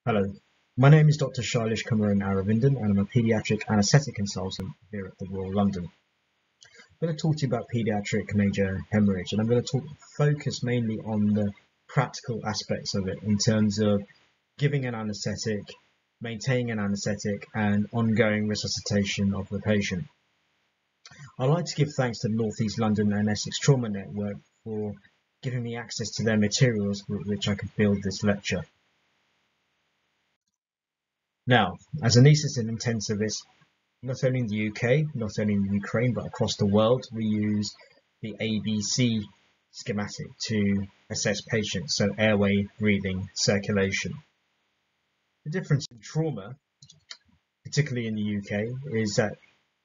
Hello, my name is Dr. Shylesh Kumaran Aravindan and I'm a paediatric anaesthetic consultant here at the Royal London. I'm going to talk to you about paediatric major hemorrhage, and I'm going to focus mainly on the practical aspects of it in terms of giving an anaesthetic, maintaining an anaesthetic and ongoing resuscitation of the patient. I'd like to give thanks to the North East London and Essex Trauma Network for giving me access to their materials with which I could build this lecture. Now, as anaesthetist and intensivist, not only in the UK, not only in Ukraine, but across the world, we use the ABC schematic to assess patients, so airway, breathing, circulation. The difference in trauma, particularly in the UK, is that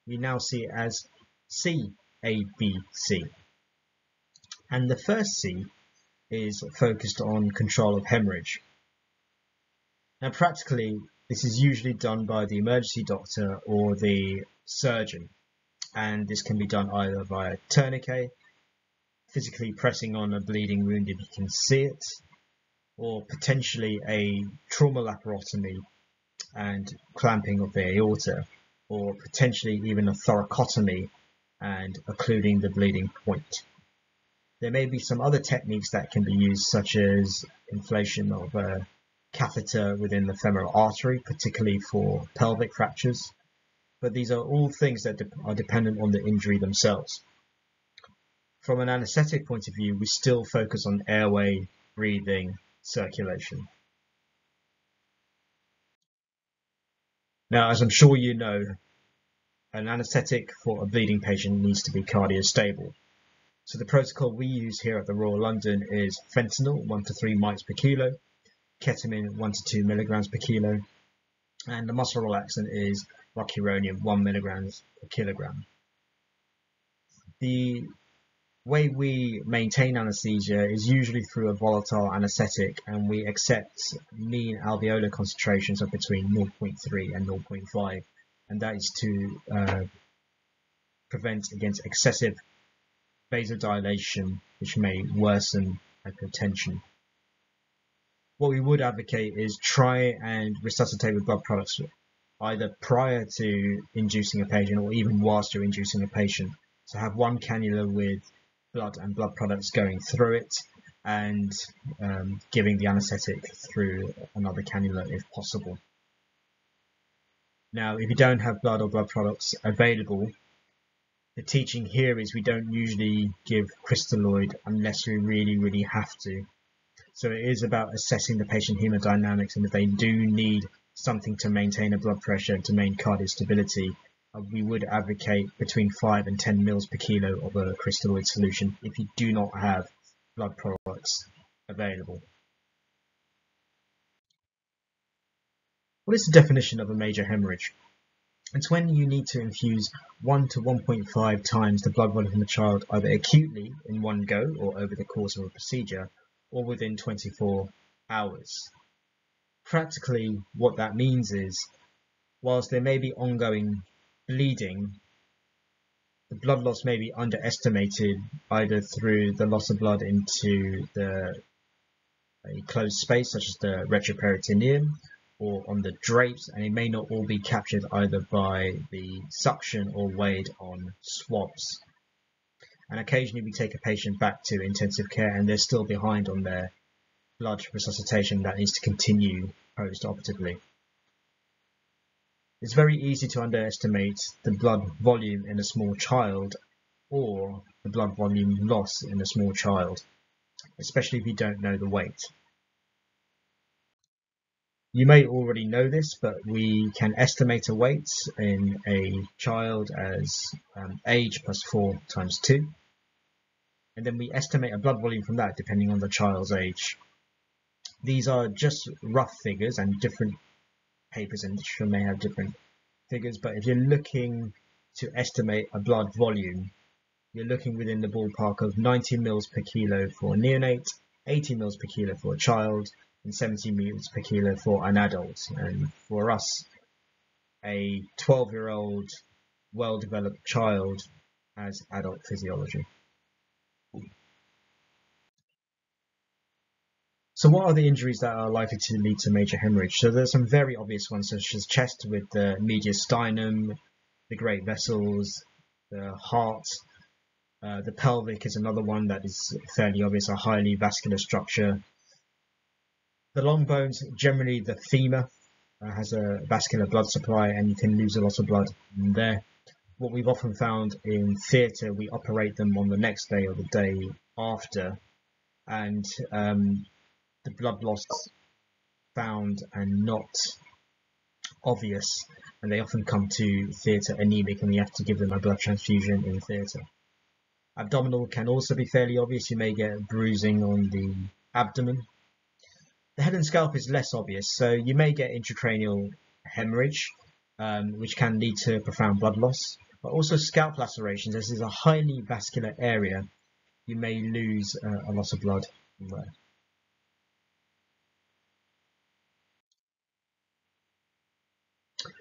we now see it as CABC. And the first C is focused on control of hemorrhage. Now, practically, this is usually done by the emergency doctor or the surgeon, and this can be done either via tourniquet, physically pressing on a bleeding wound if you can see it, or potentially a trauma laparotomy and clamping of the aorta, or potentially even a thoracotomy and occluding the bleeding point. There may be some other techniques that can be used, such as inflation of a catheter within the femoral artery, particularly for pelvic fractures, but these are all things that are dependent on the injury themselves. From an anaesthetic point of view, we still focus on airway, breathing, circulation. Now, as I'm sure you know, an anaesthetic for a bleeding patient needs to be cardiostable. So the protocol we use here at the Royal London is fentanyl, 1 to 3 mites per kilo, ketamine 1 to 2 milligrams per kilo, and the muscle relaxant is rocuronium 1 milligrams per kilogram. The way we maintain anesthesia is usually through a volatile anesthetic, and we accept mean alveolar concentrations of between 0.3 and 0.5, and that is to prevent against excessive vasodilation, which may worsen hypotension. What we would advocate is try and resuscitate with blood products either prior to inducing a patient or even whilst you're inducing a patient. So have one cannula with blood and blood products going through it, and giving the anaesthetic through another cannula if possible. Now, if you don't have blood or blood products available, the teaching here is we don't usually give crystalloid unless we really have to. So it is about assessing the patient hemodynamics, and if they do need something to maintain a blood pressure and to maintain cardiac stability, we would advocate between 5 and 10 mils per kilo of a crystalloid solution if you do not have blood products available. What is the definition of a major hemorrhage? It's when you need to infuse 1 to 1.5 times the blood volume from a child, either acutely in one go or over the course of a procedure, or within 24 hours. Practically, what that means is, whilst there may be ongoing bleeding, the blood loss may be underestimated either through the loss of blood into a closed space such as the retroperitoneum or on the drapes, and it may not all be captured either by the suction or weighed on swabs. And occasionally we take a patient back to intensive care and they're still behind on their blood resuscitation that needs to continue post-operatively. It's very easy to underestimate the blood volume in a small child or the blood volume loss in a small child, especially if you don't know the weight. You may already know this, but we can estimate a weight in a child as age plus 4 times 2. And then we estimate a blood volume from that depending on the child's age. These are just rough figures, and different papers and literature may have different figures, but if you're looking to estimate a blood volume, you're looking within the ballpark of 90 mils per kilo for a neonate, 80 mils per kilo for a child, and 70 mils per kilo for an adult. And for us, a 12-year-old well-developed child has adult physiology. So what are the injuries that are likely to lead to major hemorrhage? So there's some very obvious ones, such as chest with the mediastinum, the great vessels, the heart. The pelvic is another one that is fairly obvious, a highly vascular structure. The long bones, generally the femur, has a vascular blood supply, and you can lose a lot of blood there. What we've often found in theatre, we operate them on the next day or the day after, and the blood loss found and not obvious, and they often come to theatre anemic, and we have to give them a blood transfusion in theatre. Abdominal can also be fairly obvious. You may get bruising on the abdomen. The head and scalp is less obvious, so you may get intracranial hemorrhage, which can lead to profound blood loss, but also scalp lacerations. This is a highly vascular area. You may lose a lot of blood there.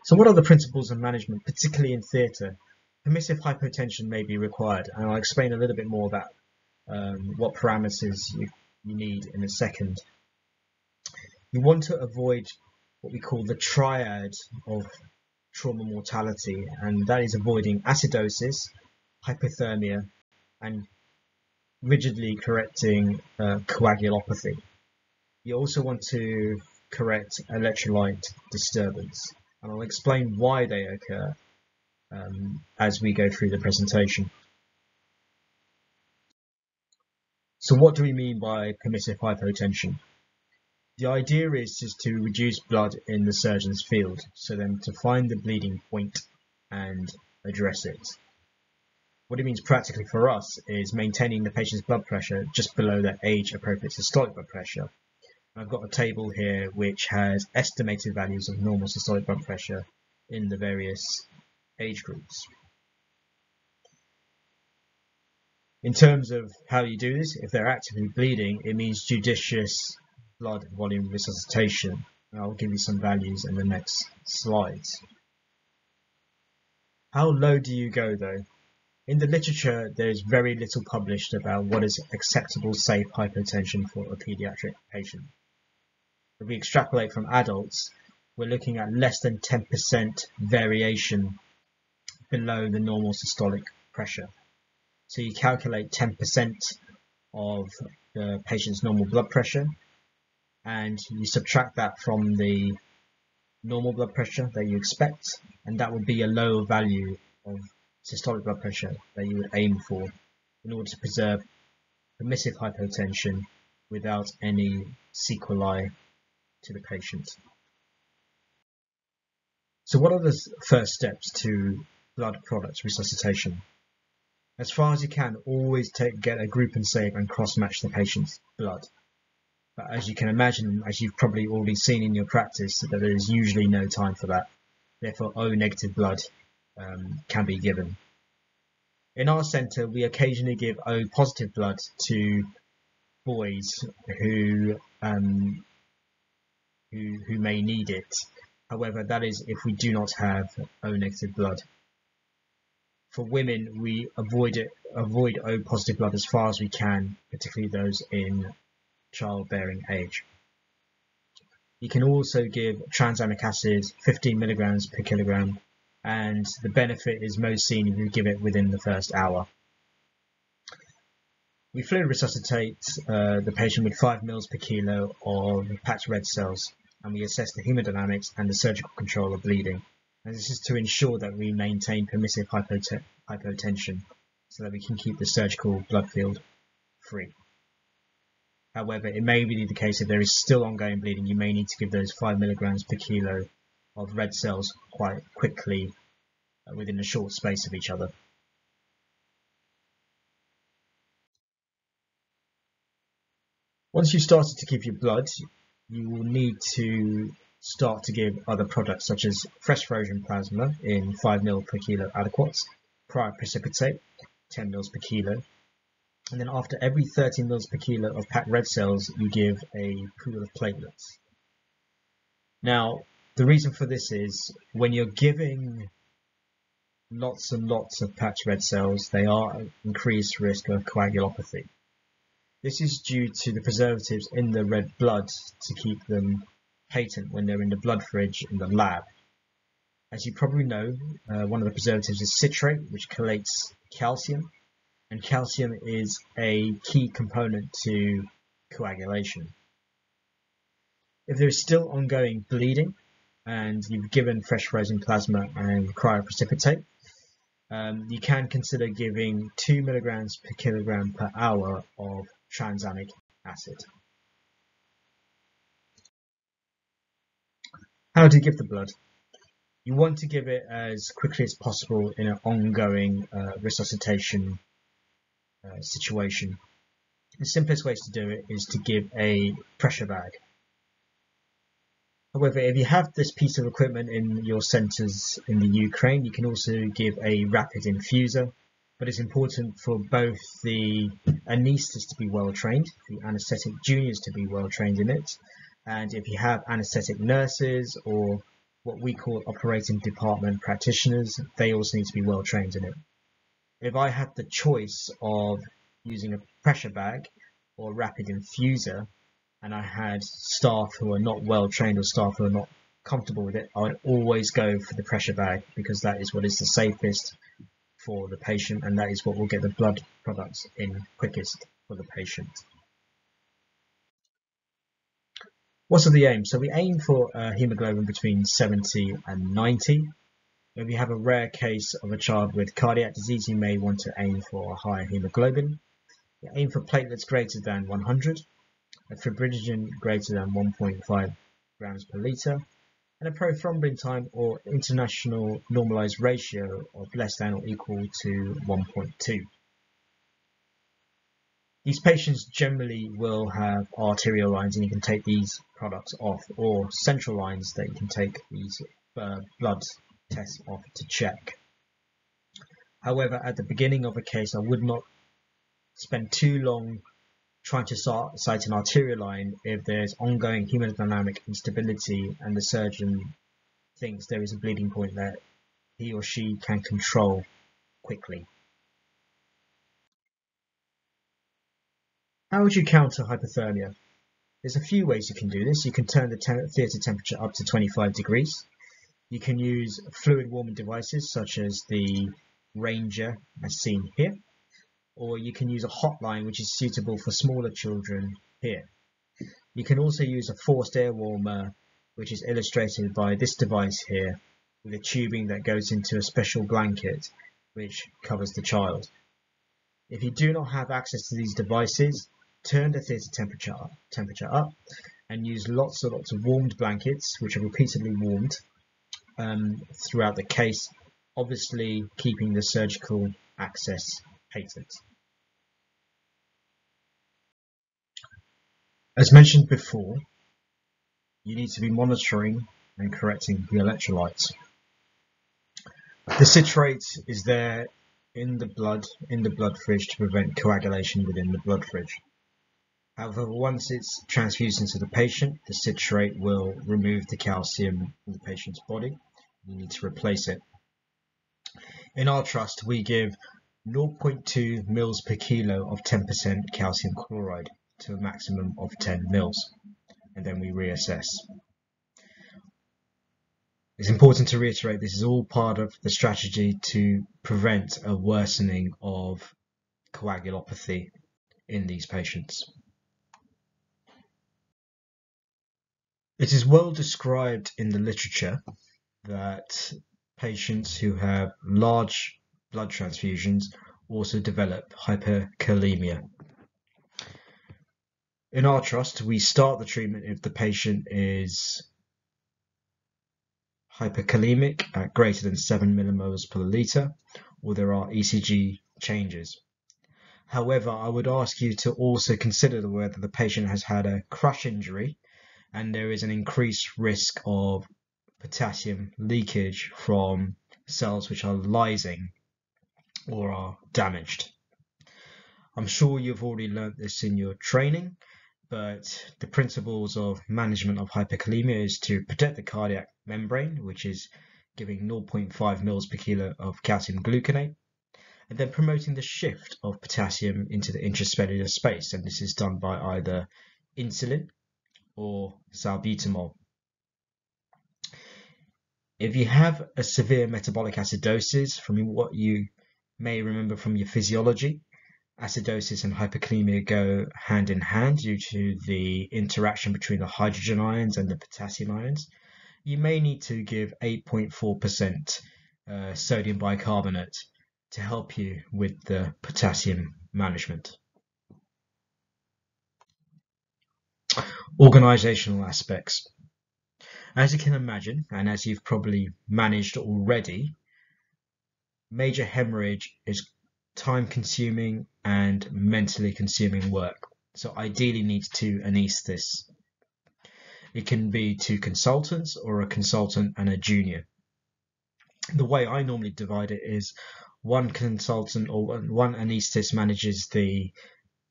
So what are the principles of management, particularly in theatre? Permissive hypotension may be required, and I'll explain a little bit more about what parameters you need in a second. You want to avoid what we call the triad of trauma mortality, and that is avoiding acidosis, hypothermia, and rigidly correcting coagulopathy. You also want to correct electrolyte disturbance, and I'll explain why they occur as we go through the presentation. So what do we mean by permissive hypotension? The idea is just to reduce blood in the surgeon's field, so then to find the bleeding point and address it. What it means practically for us is maintaining the patient's blood pressure just below their age-appropriate systolic blood pressure. I've got a table here which has estimated values of normal systolic blood pressure in the various age groups. In terms of how you do this, if they're actively bleeding, it means judicious blood volume resuscitation. And I'll give you some values in the next slides. How low do you go though? In the literature, there's very little published about what is acceptable safe hypotension for a paediatric patient. If we extrapolate from adults, we're looking at less than 10% variation below the normal systolic pressure. So you calculate 10% of the patient's normal blood pressure, and you subtract that from the normal blood pressure that you expect, and that would be a lower value of systolic blood pressure that you would aim for in order to preserve permissive hypotension without any sequelae to the patient. So what are the first steps to blood products resuscitation? As far as you can, always get a group and save and cross-match the patient's blood. But as you can imagine, as you've probably already seen in your practice, that there is usually no time for that. Therefore, O negative blood can be given. In our centre, we occasionally give O positive blood to boys who may need it. However, that is if we do not have O negative blood. For women, we avoid O positive blood as far as we can, particularly those in childbearing age. You can also give tranexamic acid 15 milligrams per kilogram, and the benefit is most seen if you give it within the first hour. We fluid resuscitate the patient with 5 mL per kilo of packed red cells, and we assess the hemodynamics and the surgical control of bleeding. And this is to ensure that we maintain permissive hypotension so that we can keep the surgical blood field free. However, it may be the case if there is still ongoing bleeding, you may need to give those 5 milligrams per kilo of red cells quite quickly within a short space of each other. Once you've started to give your blood, you will need to start to give other products such as fresh frozen plasma in 5 ml per kilo aliquots, cryoprecipitate 10 ml per kilo, and then after every 30 ml per kilo of packed red cells, you give a pool of platelets. Now, the reason for this is when you're giving lots and lots of packed red cells, they are at increased risk of coagulopathy. This is due to the preservatives in the red blood to keep them patent when they're in the blood fridge in the lab. As you probably know, one of the preservatives is citrate, which chelates calcium, and calcium is a key component to coagulation. If there is still ongoing bleeding and you've given fresh frozen plasma and cryoprecipitate, you can consider giving 2 milligrams per kilogram per hour of tranexamic acid. How do you give the blood? You want to give it as quickly as possible in an ongoing resuscitation situation. The simplest ways to do it is to give a pressure bag. However, if you have this piece of equipment in your centres in the Ukraine, you can also give a rapid infuser, but it's important for both the anaesthetist to be well trained, the anaesthetic juniors to be well trained in it, and if you have anaesthetic nurses or what we call operating department practitioners, they also need to be well trained in it. If I had the choice of using a pressure bag or a rapid infuser, and I had staff who are not well trained or staff who are not comfortable with it, I would always go for the pressure bag because that is what is the safest for the patient, and that is what will get the blood products in quickest for the patient. What's the aim? So we aim for hemoglobin between 70 and 90. If you have a rare case of a child with cardiac disease, you may want to aim for a higher hemoglobin. You aim for platelets greater than 100, a fibrinogen greater than 1.5 grams per litre, and a prothrombin time or international normalized ratio of less than or equal to 1.2. These patients generally will have arterial lines, and you can take these products off, or central lines that you can take these blood tests off to check. However, at the beginning of a case, I would not spend too long trying to cite an arterial line if there's ongoing hemodynamic instability and the surgeon thinks there is a bleeding point that he or she can control quickly. How would you counter hypothermia? There's a few ways you can do this. You can turn the theatre temperature up to 25 degrees. You can use fluid warming devices such as the Ranger as seen here, or you can use a hotline which is suitable for smaller children here. You can also use a forced air warmer, which is illustrated by this device here, with a tubing that goes into a special blanket which covers the child. If you do not have access to these devices, turn the theatre temperature up and use lots of warmed blankets which are repeatedly warmed throughout the case, obviously keeping the surgical access patent. As mentioned before, you need to be monitoring and correcting the electrolytes. The citrate is there in the blood fridge to prevent coagulation within the blood fridge. However, once it's transfused into the patient, the citrate will remove the calcium in the patient's body. You need to replace it. In our trust, we give 0.2 mils per kilo of 10% calcium chloride to a maximum of 10 mils, and then we reassess. It's important to reiterate this is all part of the strategy to prevent a worsening of coagulopathy in these patients. It is well described in the literature that patients who have large blood transfusions also develop hyperkalemia. In our trust, we start the treatment if the patient is hyperkalemic at greater than 7 millimoles per litre, or there are ECG changes. However, I would ask you to also consider whether the patient has had a crush injury and there is an increased risk of potassium leakage from cells which are lysing or are damaged. I'm sure you've already learnt this in your training, but the principles of management of hyperkalemia is to protect the cardiac membrane, which is giving 0.5 mils per kilo of calcium gluconate, and then promoting the shift of potassium into the intracellular space, and this is done by either insulin or salbutamol. If you have a severe metabolic acidosis, from what you may remember from your physiology, acidosis and hypokalemia go hand in hand due to the interaction between the hydrogen ions and the potassium ions. You may need to give 8.4% sodium bicarbonate to help you with the potassium management. Organisational aspects. As you can imagine, and as you've probably managed already, major hemorrhage is time-consuming and mentally consuming work. So ideally needs two anaesthetists. It can be two consultants or a consultant and a junior. The way I normally divide it is one consultant or one anaesthetist manages the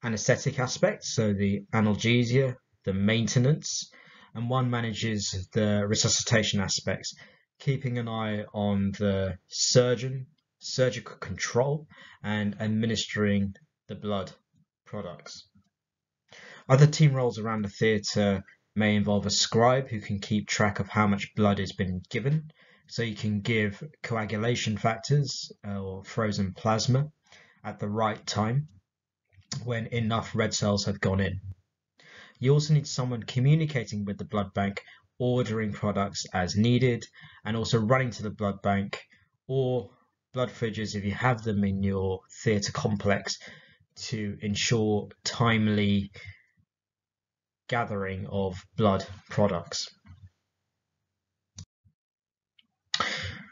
anaesthetic aspect, so the analgesia, the maintenance, and one manages the resuscitation aspects, keeping an eye on the surgeon, surgical control, and administering the blood products. Other team roles around the theatre may involve a scribe who can keep track of how much blood has been given, so you can give coagulation factors or frozen plasma at the right time when enough red cells have gone in. You also need someone communicating with the blood bank, ordering products as needed, and also running to the blood bank or blood fridges if you have them in your theatre complex to ensure timely gathering of blood products.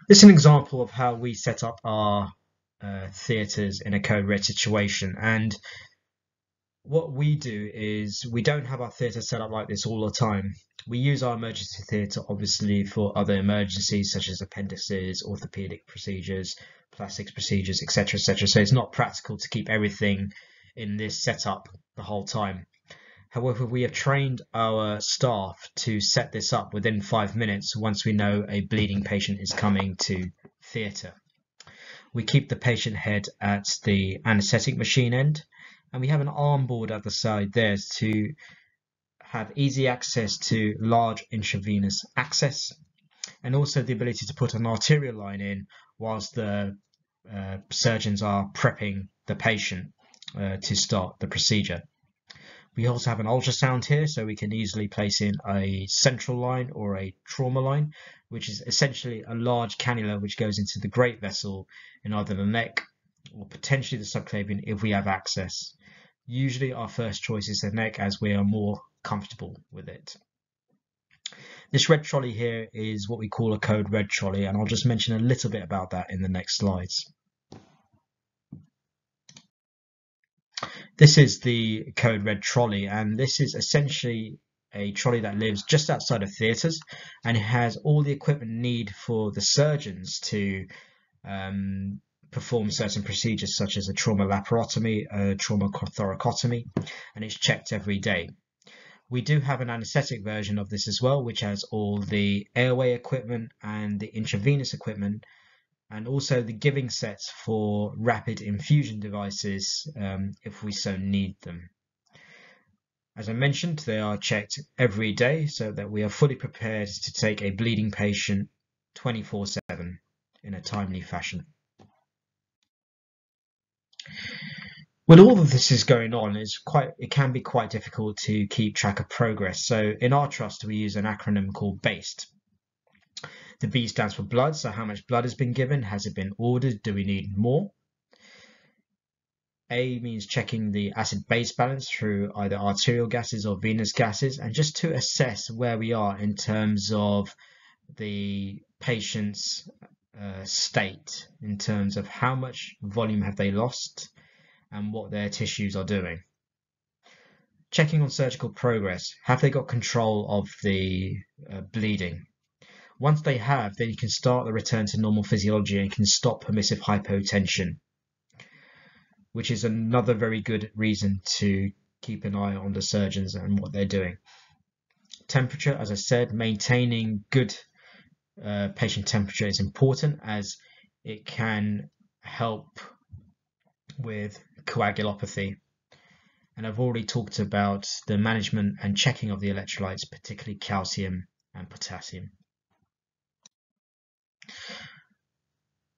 This is an example of how we set up our theatres in a code red situation, and what we do is we don't have our theatre set up like this all the time. We use our emergency theatre obviously for other emergencies such as appendices, orthopedic procedures, plastics procedures, etc., etc. So it's not practical to keep everything in this setup the whole time. However, we have trained our staff to set this up within 5 minutes once we know a bleeding patient is coming to theatre. We keep the patient head at the anaesthetic machine end, and we have an arm board at the side there to have easy access to large intravenous access, and also the ability to put an arterial line in whilst the surgeons are prepping the patient to start the procedure. We also have an ultrasound here, so we can easily place in a central line or a trauma line, which is essentially a large cannula which goes into the great vessel in either the neck or potentially the subclavian if we have access. Usually our first choice is the neck as we are more comfortable with it. This red trolley here is what we call a code red trolley, and I'll just mention a little bit about that in the next slides. This is the code red trolley, and this is essentially a trolley that lives just outside of theatres, and it has all the equipment needed for the surgeons to perform certain procedures such as a trauma laparotomy, a trauma thoracotomy, and it's checked every day. We do have an anaesthetic version of this as well, which has all the airway equipment and the intravenous equipment, and also the giving sets for rapid infusion devices if we so need them. As I mentioned, they are checked every day so that we are fully prepared to take a bleeding patient 24/7 in a timely fashion. When all of this is going on, it can be quite difficult to keep track of progress. So in our trust, we use an acronym called BAST. The B stands for blood, so how much blood has been given, has it been ordered, do we need more? A means checking the acid-base balance through either arterial gases or venous gases, and just to assess where we are in terms of the patient's state, in terms of how much volume have they lost and what their tissues are doing. Checking on surgical progress, have they got control of the bleeding? Once they have, then you can start the return to normal physiology and can stop permissive hypotension, which is another very good reason to keep an eye on the surgeons and what they're doing. Temperature, as I said, maintaining good patient temperature is important, as it can help with coagulopathy. And I've already talked about the management and checking of the electrolytes, particularly calcium and potassium.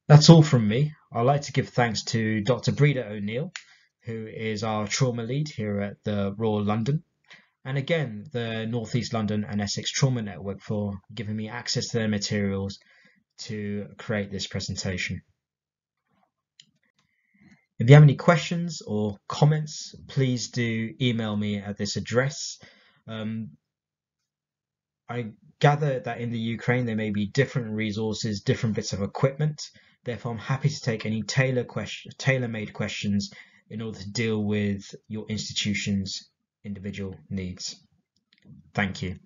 That's all from me. I'd like to give thanks to Dr. Breda O'Neill, who is our trauma lead here at the Royal London, and again the North East London and Essex Trauma Network for giving me access to their materials to create this presentation. If you have any questions or comments, please do email me at this address. I gather that in the Ukraine there may be different resources, different bits of equipment. Therefore, I'm happy to take any tailor-made questions in order to deal with your institution's individual needs. Thank you.